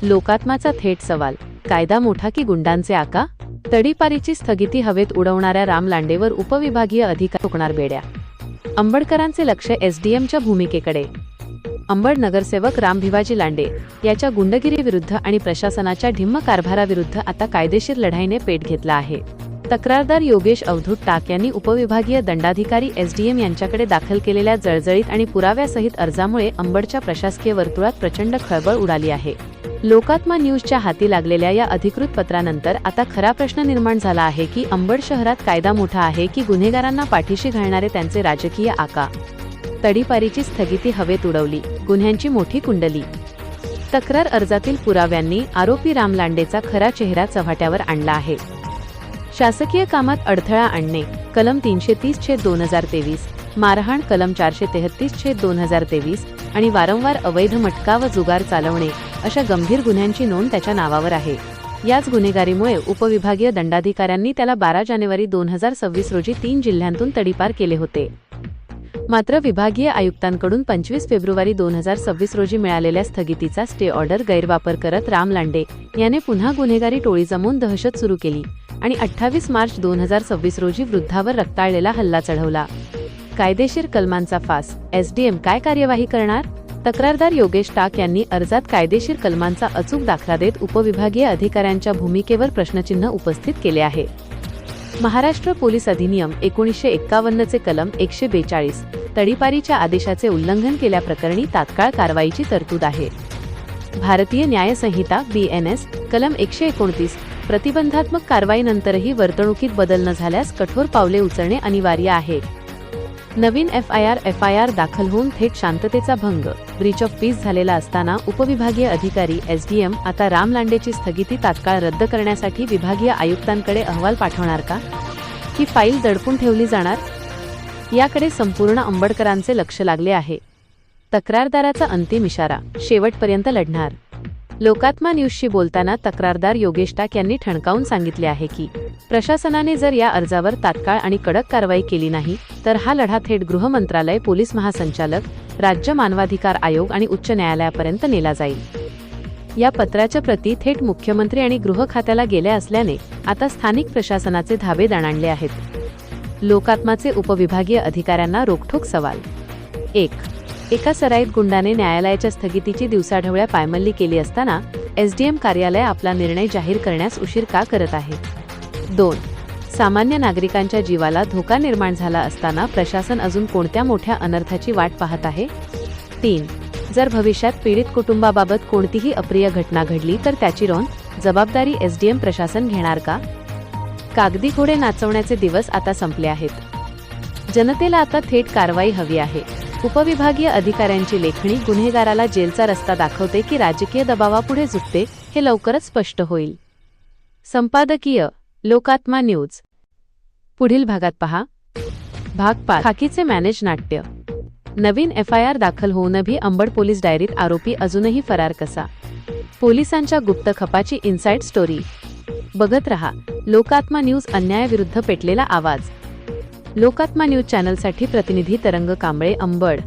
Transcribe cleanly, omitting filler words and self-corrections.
लोकात्माचा थेट सवाल, कायदा मोठा की गुंडांचे आका? तडीपारीची स्थगिती हवेत उडवणाऱ्या राम लांडेवर उपविभागीय अधिकारी ठोकणार बेड्या. अंबडकरांचे लक्ष एसडीएमच्या भूमिकेकडे. अंबड नगरसेवक राम भिवाजी लांडे याच्या गुंडगिरीविरुद्ध आणि प्रशासनाच्या ढिम्म कारभाराविरुद्ध आता कायदेशीर लढाईने पेट घेतला आहे. तक्रारदार योगेश अवधूत टाक यांनी उपविभागीय दंडाधिकारी एसडीएम यांच्याकडे दाखल केलेल्या जळजळीत आणि पुराव्यासहित अर्जामुळे अंबडच्या प्रशासकीय वर्तुळात प्रचंड खळबळ उडाली आहे. लोकात्मा न्यूजच्या हाती लागलेल्या या अधिकृत पत्रानंतर आता खरा प्रश्न निर्माण झाला आहे की अंबड शहरात कायदा मोठा आहे की गुन्हेगारांना पाठीशी घालणारे त्यांचे राजकीय आका? तडीपारीची स्थगिती हवेत उडवली, गुन्ह्यांची मोठी कुंडली. तक्रार अर्जातील पुराव्यांनी आरोपी राम लांडेचा खरा चेहरा चव्हाट्यावर आणला आहे. शासकीय कामात अडथळा आणणे कलम 330/2023, मारहाण कलम 433/2023 आणि वारंवार अवैध मटका व जुगार चालवणे अशा गंभीर गुन्ह्यांची नोंद त्याच्या नावावर आहे. याच गुन्हेगारीमुळे उपविभागीय दंडाधिकाऱ्यांनी त्याला 12 जानेवारी 2026 रोजी 3 जिल्ह्यांतून तडीपार केले होते. मात्र विभागीय आयुक्तांकडून 25 फेब्रुवारी 2026 रोजी मिळालेल्या स्थगितीचा स्टे ऑर्डर गैरवापर करत राम लांडे याने पुन्हा गुन्हेगारी टोळी जमवून दहशत सुरू केली आणि 28 मार्च 2026 रोजी वृद्धावर रक्ताळलेला हल्ला चढवला. कायदेशीर कलमांचा फास, एसडीएम काय कार्यवाही करणार? तक्रारदार योगेश टाक यांनी अर्जात कायदेशीर कलमांचा अचूक दाखला देत उपविभागीय अधिकाऱ्यांच्या भूमिकेवर प्रश्नचिन्ह उपस्थित केले आहे. महाराष्ट्र पोलीस अधिनियम 1951 चे कलम 142 तडीपारीच्या आदेशाचे उल्लंघन केल्याप्रकरणी तात्काळ कारवाईची तरतूद आहे. भारतीय न्याय संहिता BNS कलम 129 प्रतिबंधात्मक कारवाईनंतरही वर्तणुकीत बदल न झाल्यास कठोर पावले उचलणे अनिवार्य आहे. नवीन FIR दाखल होऊन थेट शांततेचा भंग, ब्रीच ऑफ पीस झालेला असताना उपविभागीय अधिकारी SDM आता राम लांडेची स्थगिती तात्काळ रद्द करण्यासाठी विभागीय आयुक्तांकडे अहवाल पाठवणार का? ही फाईल दडपून ठेवली जाणार? याकडे संपूर्ण अंबडकरांचे लक्ष लागले आहे. तक्रारदाराचा अंतिम इशारा, शेवटपर्यंत लढणार. लोकात्मा न्यूजशी बोलताना तक्रारदार योगेश टाक यांनी ठणकावून सांगितले आहे की प्रशासनाने जर या अर्जावर तात्काळ आणि कडक कारवाई केली नाही तर हा लढा थेट गृह मंत्रालय, पोलीस महासंचालक, राज्य मानवाधिकार आयोग आणि उच्च न्यायालयापर्यंत नेला जाईल. या पत्राच्या प्रती थेट मुख्यमंत्री आणि गृह खात्याला गेल्या असल्याने आता स्थानिक प्रशासनाचे धाबे दणाणले आहेत. लोकात्माचे उपविभागीय अधिकाऱ्यांना रोखठोक सवाल. 1. एका सराईत गुंडाने न्यायालयाच्या स्थगितीची दिवसाढवळ्या पायमल्ली केली असताना SDM कार्यालय आपला निर्णय जाहीर करण्यास उशीर का करत आहे? 2. सामान्य नागरिकांच्या जीवाला धोका निर्माण झाला असताना प्रशासन अजून कोणत्या मोठ्या अनर्थाची वाट पाहत आहे? 3. जर भविष्यात पीडित कुटुंबाबाबत कोणतीही अप्रिय घटना घडली तर त्याची जबाबदारी SDM प्रशासन घेणार का? कागदी घोडे नाचवण्याचे दिवस आता संपले आहेत. जनतेला आता थेट कारवाई हवी आहे. उपविभागीय अधिकाऱ्यांची लेखणी गुन्हेगाराला जेलचा रस्ता दाखवते की राजकीय दबावापुढे झुकते हे लवकरच स्पष्ट होईल. संपादकीय लोकात्मा न्यूज. पुढील भागात पहा. भाग 5. खाकीचे मॅनेज नाट्य. नवीन FIR दाखल होऊनही अंबड पोलीस डायरीत आरोपी अजूनही फरार कसा? पोलिसांच्या गुप्त खपाची इनसाइड स्टोरी. बघत रहा लोकात्मा न्यूज, अन्यायाविरुद्ध पेटलेला आवाज. लोकात्मा न्यूज चॅनलसाठी प्रतिनिधी तरंग कांबळे, अंबड.